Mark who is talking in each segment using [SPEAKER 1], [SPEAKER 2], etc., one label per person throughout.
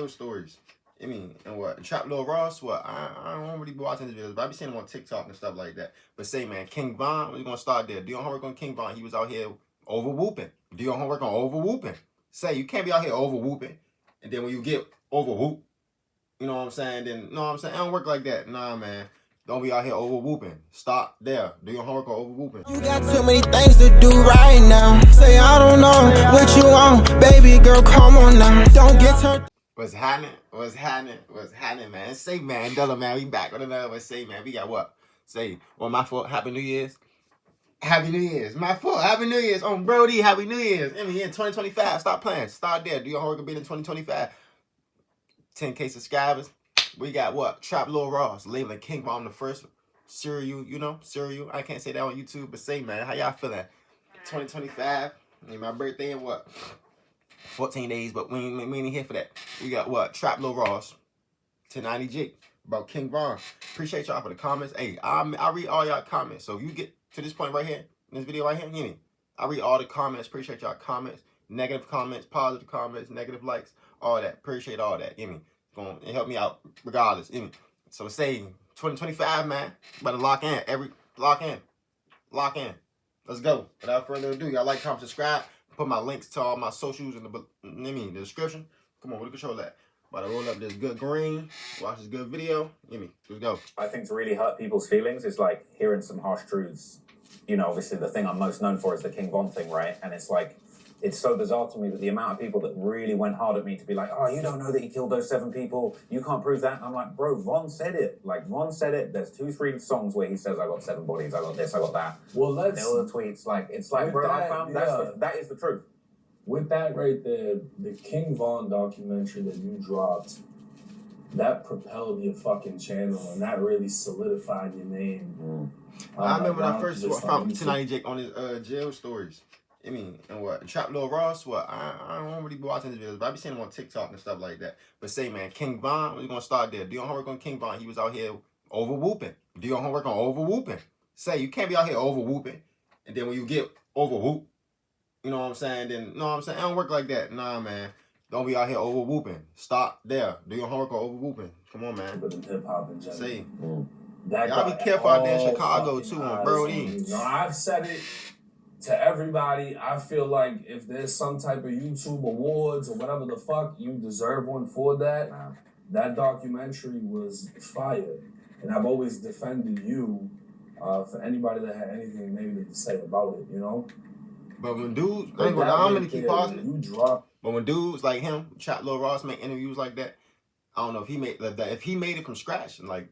[SPEAKER 1] stories. I mean, and what? Trap Lil Ross, what? I don't really be watching his videos, but I be seeing him on TikTok and stuff like that. But say, man, King Von, we're going to start there. Do your homework on King Von. He was out here over whooping. Do your homework on over whooping. Say, you can't be out here over whooping. And then when you get over whoop, you know what I'm saying? Then, you know what I'm saying? It don't work like that. Nah, man. Don't be out here over whooping. Stop there. Do your homework on over whooping.
[SPEAKER 2] You got too many things to do right now. Say, I don't know what you want. Baby girl, come on now. Don't get turned.
[SPEAKER 1] What's happening? What's happening? What's happening, man? Say, man, Della, man, we back with another one. Say, man, we got what? Say, well, my fault. Happy New Year's. Happy New Year's. My fault. Happy New Year's. On Brody, Happy New Year's. I mean, in 2025, stop playing. Start there. Do your homework be in 2025. 10K subscribers. We got what? Trap Lil Ross, labeling King Bomb the first. Cereal, you know, cereal. I can't say that on YouTube, but say, man, how y'all feeling? 2025. My birthday in what? 14 days, but we ain't here for that. We got what? Trap Lil Ross, 1090 Jake, about King Von. Appreciate y'all for the comments. Hey, I read all y'all comments. So if you get to this point right here, in this video right here, you know, I read all the comments. Appreciate y'all comments. Negative comments, positive comments, negative likes, all that. Appreciate all that. You know, going to help me out regardless. You know. So say 2025, man. Better lock in. Lock in. Let's go. Without further ado, y'all like, comment, subscribe. Put my links to all my socials in the description. Come on, we control that. About to roll up this good green. Watch this good video. Let's go.
[SPEAKER 3] I think to really hurt people's feelings is like hearing some harsh truths. You know, obviously the thing I'm most known for is the King Von thing, right? And it's like, it's so bizarre to me that the amount of people that really went hard at me to be like, oh, you don't know that he killed those 7 people. You can't prove that. And I'm like, bro, Von said it. Like, Von said it. There's 2-3 songs where he says, I got 7 bodies. I got this, I got that.
[SPEAKER 4] Well, let's...
[SPEAKER 3] All the tweets. Like, it's like, bro, I found that is the truth.
[SPEAKER 4] With that right there, the King Von documentary that you dropped, that propelled your fucking channel, and that really solidified your name.
[SPEAKER 1] I remember when I first found 1090 Jake on his jail stories. I mean, and what? Trap Lil Ross, what? I don't really be watching his videos, but I be seeing him on TikTok and stuff like that. But say, man, King Von, we're going to start there. Do your homework on King Von. He was out here over whooping. Do your homework on over whooping. Say, you can't be out here over whooping. And then when you get over whoop, you know what I'm saying? Then, you know what I'm saying? It don't work like that. Nah, man. Don't be out here over whooping. Stop there. Do your homework on over whooping. Come on, man.
[SPEAKER 4] But in hip hop in general.
[SPEAKER 1] Say,
[SPEAKER 4] y'all
[SPEAKER 1] be careful out there in Chicago, too, on Brody.
[SPEAKER 4] No, I've said it to everybody. I feel like if there's some type of YouTube awards or whatever the fuck, you deserve one for that. That documentary was fire. And I've always defended you for anybody that had anything negative to say about it, you know?
[SPEAKER 1] But when dudes, I'm gonna keep pausing it.
[SPEAKER 4] You drop.
[SPEAKER 1] But when dudes like him, Trap Lil Ross, make interviews like that, I don't know if he made it from scratch, and like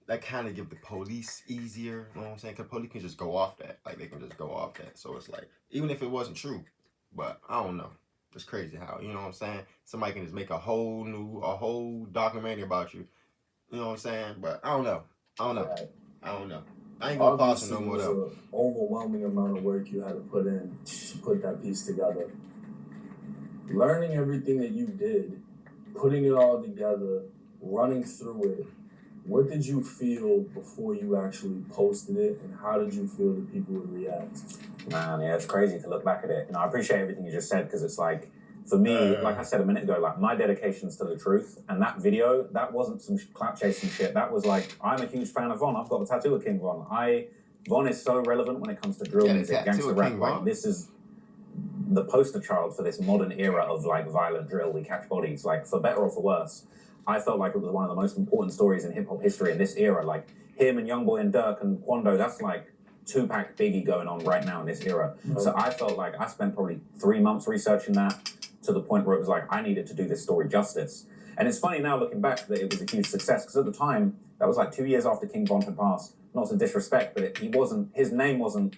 [SPEAKER 1] that kind of give the police easier. You know what I'm saying? Because police can just go off that, like they can just go off that. So it's like, even if it wasn't true, but I don't know. It's crazy how, you know what I'm saying? Somebody can just make a whole documentary about you. You know what I'm saying? But I don't know.
[SPEAKER 4] Right.
[SPEAKER 1] I ain't gonna pause no more though.
[SPEAKER 4] An overwhelming amount of work you had to put in to put that piece together. Learning everything that you did, putting it all together, running through it. What did you feel before you actually posted it, and how did you feel that people would react?
[SPEAKER 3] Man, yeah, it's crazy to look back at it. You know, I appreciate everything you just said, because it's like, for me, like I said a minute ago, like my dedication's to the truth, and that video, that wasn't some clap chasing shit. That was like, I'm a huge fan of Von. I've got a tattoo of King Von. Von is so relevant when it comes to drill music, gangster rap. Like, this is the poster child for this modern era of like violent drill. We catch bodies, like for better or for worse. I felt like it was one of the most important stories in hip hop history in this era. Like him and Youngboy and Dirk and Quando, that's like Tupac, Biggie going on right now in this era. So I felt like I spent probably 3 months researching that, to the point where it was like, I needed to do this story justice. And it's funny now looking back that it was a huge success, because at the time, that was like 2 years after King Von had passed. Not to disrespect, but his name wasn't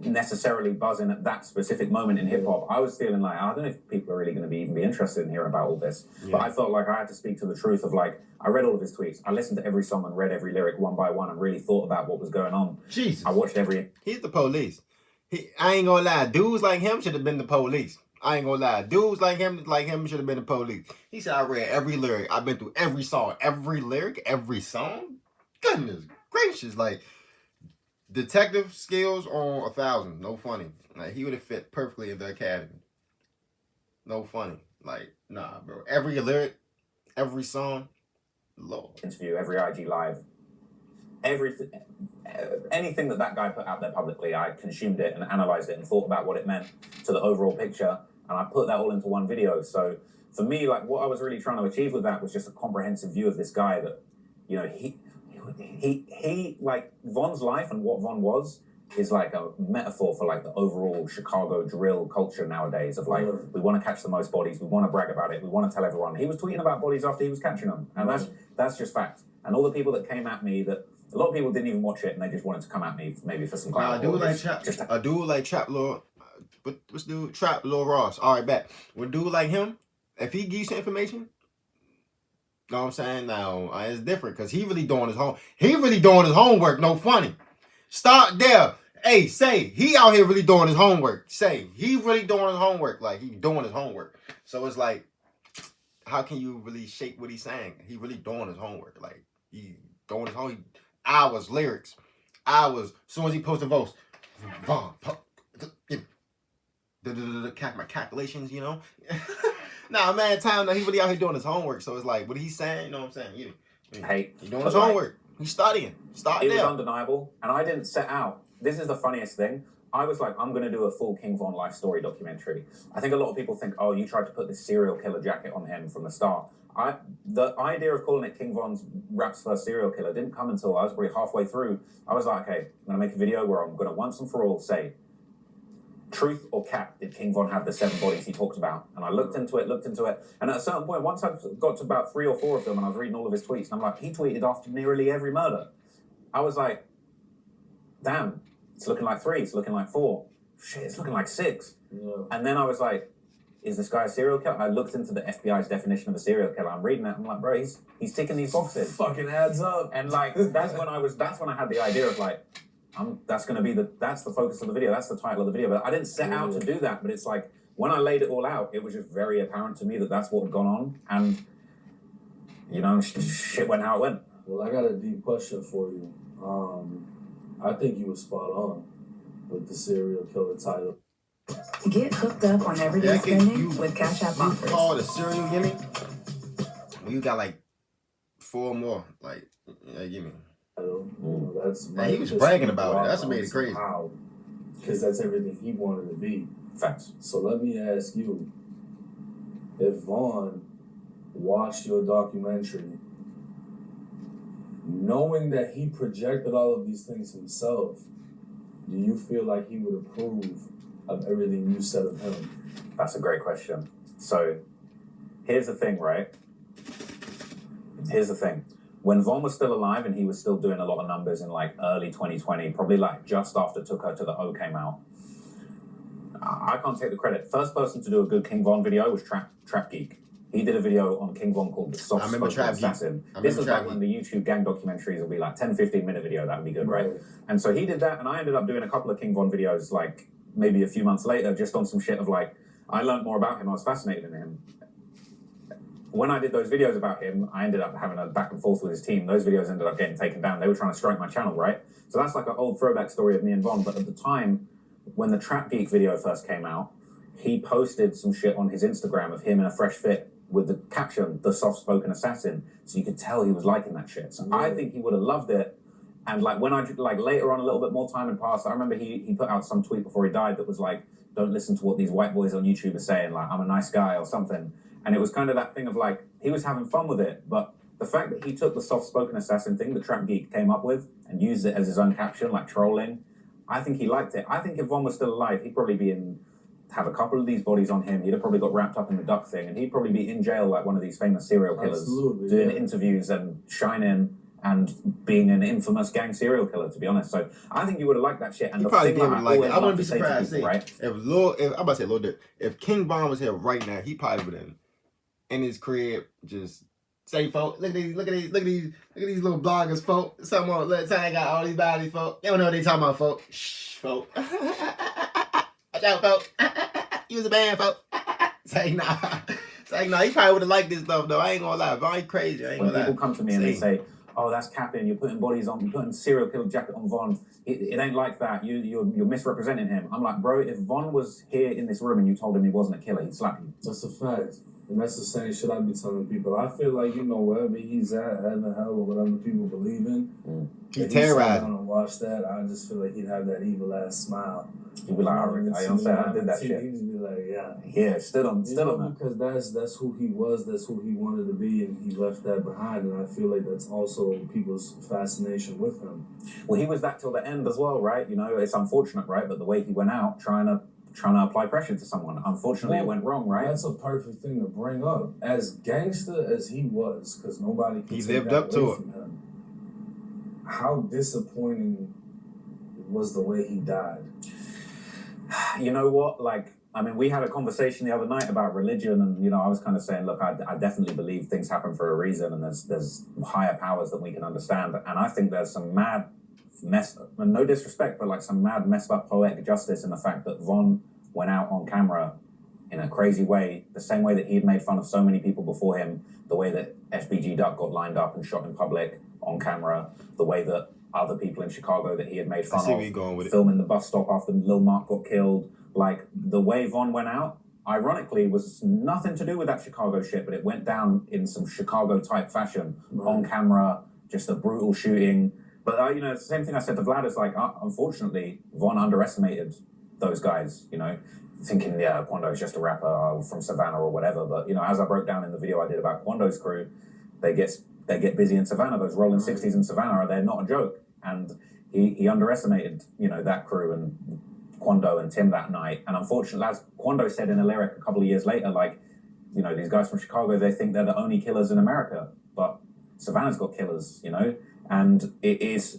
[SPEAKER 3] necessarily buzzing at that specific moment in hip hop. I was feeling like, I don't know if people are really going to even be interested in hearing about all this. Yeah. But I felt like I had to speak to the truth of like, I read all of his tweets. I listened to every song and read every lyric one by one and really thought about what was going on.
[SPEAKER 1] Jesus.
[SPEAKER 3] I watched every...
[SPEAKER 1] He's the police. I ain't gonna lie. Dudes like him should have been the police. I ain't gonna lie. Dudes like him should have been the police. He said, I read every lyric. I've been through every song, every lyric, every song. Goodness gracious. Like, detective skills on 1,000. No funny. Like, he would have fit perfectly in the academy. No funny. Like, Nah, bro. Every lyric, every song, Lord.
[SPEAKER 3] Interview, every IG live, everything, anything that guy put out there publicly, I consumed it and analyzed it and thought about what it meant to the overall picture, and I put that all into one video. So for me, like, what I was really trying to achieve with that was just a comprehensive view of this guy that, you know, he like Von's life and what Von was is like a metaphor for like the overall Chicago drill culture nowadays of like, we want to catch the most bodies, we want to brag about it, we want to tell everyone. He was tweeting about bodies after he was catching them, and that's just fact. And all the people that came at me, that a lot of people didn't even watch it and they just wanted to come at me maybe for some clout.
[SPEAKER 1] I do like Trap Lord. What's dude? Trap Lord Ross. All right, bet. With dude like him, if he gives you information, know what I'm saying? Now it's different because he really doing his homework. No funny. Start there. Hey, say he out here really doing his homework. Say he really doing his homework. Like he doing his homework. So it's like, how can you really shake what he's saying? He really doing his homework. Like he doing his homework. Hours, lyrics, hours. As soon as he posted votes, my calculations, you know. Nah, man, time that he really out here doing his homework. So it's like, what he's saying, you know what I'm saying? He doing his homework. He's studying.
[SPEAKER 3] It was undeniable, and I didn't set out. This is the funniest thing. I was like, I'm going to do a full King Von life story documentary. I think a lot of people think, oh, you tried to put this serial killer jacket on him from the start. The idea of calling it King Von's rap's first serial killer didn't come until I was probably halfway through. I was like, okay, I'm going to make a video where I'm going to once and for all say, truth or cap, did King Von have the 7 bodies he talked about? And I looked into it, and at a certain point, once I got to about 3 or 4 of them, and I was reading all of his tweets, and I'm like, he tweeted after nearly every murder. I was like, damn, it's looking like 3, it's looking like 4. Shit, it's looking like 6. Yeah. And then I was like, is this guy a serial killer? I looked into the FBI's definition of a serial killer. I'm reading it. I'm like, bro, he's ticking these boxes.
[SPEAKER 4] Fucking adds up.
[SPEAKER 3] And like, that's when I had the idea of like, that's the focus of the video. That's the title of the video. But I didn't set out to do that. But it's like, when I laid it all out, it was just very apparent to me that that's what had gone on. And, you know, shit went how it went.
[SPEAKER 4] Well, I got a deep question for you. I think you were spot on with the serial killer title.
[SPEAKER 5] Get hooked up on everyday spending with Cash App offers.
[SPEAKER 1] You call the cereal gimme? Well, you got like 4 more. Like, gimme.
[SPEAKER 4] He
[SPEAKER 1] was bragging about it. That's what made it crazy.
[SPEAKER 4] Because that's everything he wanted to be.
[SPEAKER 3] Facts.
[SPEAKER 4] So let me ask you, if Von watched your documentary, knowing that he projected all of these things himself, do you feel like he would approve of everything you said of him?
[SPEAKER 3] That's a great question. So, here's the thing, right? Here's the thing. When Von was still alive and he was still doing a lot of numbers in like early 2020, probably like just after Took Her to the O came out, I can't take the credit. First person to do a good King Von video was Trap Geek. He did a video on King Von called The Soft Spoken Assassin. This was like when the YouTube gang documentaries would be like 10, 15-minute video. That would be good, right? And so he did that, and I ended up doing a couple of King Von videos like maybe a few months later, just on some shit of like, I learned more about him. I was fascinated in him. When I did those videos about him, I ended up having a back and forth with his team. Those videos ended up getting taken down. They were trying to strike my channel, right? So that's like an old throwback story of me and Von. But at the time, when the Trap Geek video first came out, he posted some shit on his Instagram of him in a fresh fit with the caption, The Soft-Spoken Assassin. So you could tell he was liking that shit. So I think he would have loved it. And like when I, like later on, a little bit more time had passed, I remember he put out some tweet before he died that was like, don't listen to what these white boys on YouTube are saying, like, I'm a nice guy or something. And it was kind of that thing of like, he was having fun with it, but the fact that he took the soft-spoken assassin thing the Trap Geek came up with and used it as his own caption, like trolling, I think he liked it. I think if Von was still alive, he'd probably be have a couple of these bodies on him. He'd have probably got wrapped up in the duck thing, and he'd probably be in jail like one of these famous serial killers, doing interviews and shining and being an infamous gang serial killer, to be honest. So I think you would have liked that shit. And
[SPEAKER 1] he
[SPEAKER 3] the
[SPEAKER 1] probably
[SPEAKER 3] thing
[SPEAKER 1] did
[SPEAKER 3] I
[SPEAKER 1] like it. I wouldn't be
[SPEAKER 3] say
[SPEAKER 1] surprised.
[SPEAKER 3] people, right?
[SPEAKER 1] I'm about to say Lil Durk. If King Von was here right now, he probably would have in his crib just say, folks, look at these little bloggers, folks. Some more little time got all these bodies, folks. They don't know what they talking about, folks. Shh, folks. Watch out, folks. Use a band, folks. Say nah. Say nah. He probably would have liked this stuff though. I ain't gonna lie. Von crazy. I ain't
[SPEAKER 3] when
[SPEAKER 1] gonna lie.
[SPEAKER 3] People come to me and they say, oh, that's capping, you're putting bodies on, you're putting serial killer jacket on Von. It ain't like that. You're misrepresenting him. I'm like, bro, if Von was here in this room and you told him he wasn't a killer, he'd slap you.
[SPEAKER 4] That's a fact. And that's the same shit I be telling people. I feel like, you know, wherever he's at, heaven, hell, or whatever people believe in,
[SPEAKER 1] He
[SPEAKER 4] if he sat
[SPEAKER 1] terrorized.
[SPEAKER 4] down and watched that, I just feel like he'd have that evil ass smile.
[SPEAKER 3] He'd be like, I did that shit.
[SPEAKER 4] He'd just be like, yeah.
[SPEAKER 3] Yeah, stood on that.
[SPEAKER 4] Because that's who he was, that's who he wanted to be, and he left that behind. And I feel like that's also people's fascination with him.
[SPEAKER 3] Well, he was that till the end as well, right? You know, it's unfortunate, right? But the way he went out trying to apply pressure to someone, unfortunately, it went wrong, right?
[SPEAKER 4] That's a perfect thing to bring up. As gangster as he was, because nobody can take
[SPEAKER 1] lived
[SPEAKER 4] that
[SPEAKER 1] up to
[SPEAKER 4] away
[SPEAKER 1] it.
[SPEAKER 4] from him. How disappointing was the way he died?
[SPEAKER 3] You know what? Like, I mean, we had a conversation the other night about religion, and you know, I was kind of saying, look, I definitely believe things happen for a reason, and there's higher powers that we can understand, and I think there's some mad and no disrespect, but like some mad messed up poetic justice in the fact that Von went out on camera in a crazy way, the same way that he'd made fun of so many people before him, the way that SBG Duck got lined up and shot in public on camera, the way that other people in Chicago that he had made fun of, filming the bus stop after Lil Mark got killed. Like, the way Von went out, ironically, was nothing to do with that Chicago shit, but it went down in some Chicago-type fashion, on camera, just a brutal shooting. But, you know, it's the same thing I said to Vlad, is like, unfortunately, Von underestimated those guys, you know, thinking, yeah, Quando's just a rapper from Savannah or whatever. But, you know, as I broke down in the video I did about Quando's crew, they get busy in Savannah. Those rolling 60s in Savannah, they're not a joke. And he underestimated, you know, that crew and Quando and Tim that night. And unfortunately, as Quando said in a lyric a couple of years later, like, you know, these guys from Chicago, they think they're the only killers in America. But Savannah's got killers, you know? And it's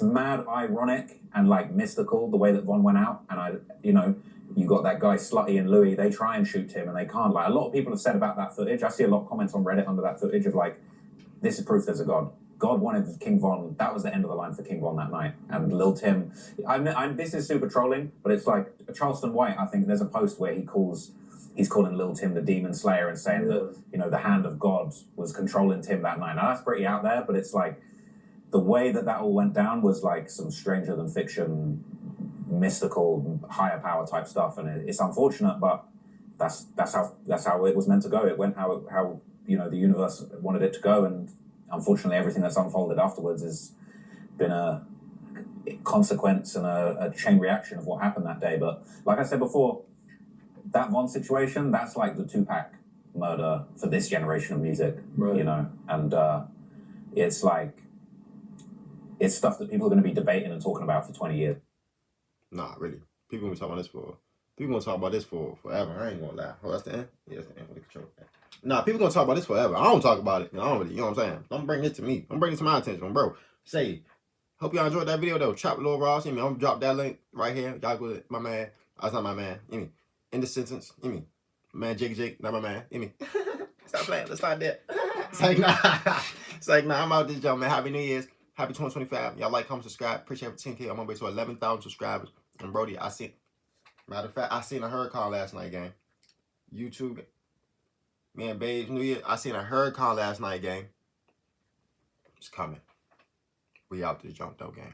[SPEAKER 3] mad ironic and like mystical the way that Von went out. And you know, you got that guy Slutty and Louis, they try and shoot him and they can't. Like, a lot of people have said about that footage. I see a lot of comments on Reddit under that footage of like, this is proof there's a God. God wanted King Von. That was the end of the line for King Von that night. And Lil Tim, this is super trolling, but it's like Charleston White, I think there's a post where he's calling Lil Tim the demon slayer and saying that, you know, the hand of God was controlling Tim that night. Now that's pretty out there, but it's like, the way that all went down was like some stranger than fiction, mystical, higher power type stuff. And it's unfortunate, but that's how it was meant to go. It went how you know, the universe wanted it to go. And unfortunately, everything that's unfolded afterwards has been a consequence and a chain reaction of what happened that day. But like I said before, that Von situation, that's like the Tupac murder for this generation of music, right. You know? And it's like, it's stuff that people are going to be debating and talking about for 20 years.
[SPEAKER 1] Nah, really. People gonna talk about this for forever. I ain't gonna lie. Oh, that's the end? Yeah, that's the end. Control. Nah, people gonna talk about this forever. I don't talk about it. I don't really, you know what I'm saying? Don't bring it to me. Don't bring it to my attention, bro. Say, hope y'all enjoyed that video though. Trap Lil Ross. I'm gonna drop that link right here. Y'all go to my man. That's not my man. In the sentence. Man, Jake, not my man. Stop playing. Let's start there. It's like, nah. It's like, nah, I'm out this jump, man. Happy New Year's. Happy 2025. Y'all like, comment, subscribe. Appreciate it for 10K. I'm on my way to 11,000 subscribers. And Brody, matter of fact, I seen a hurricane last night, gang. YouTube. Me and Babes New Year. I seen a hurricane last night, gang. It's coming. We out this jump though, gang.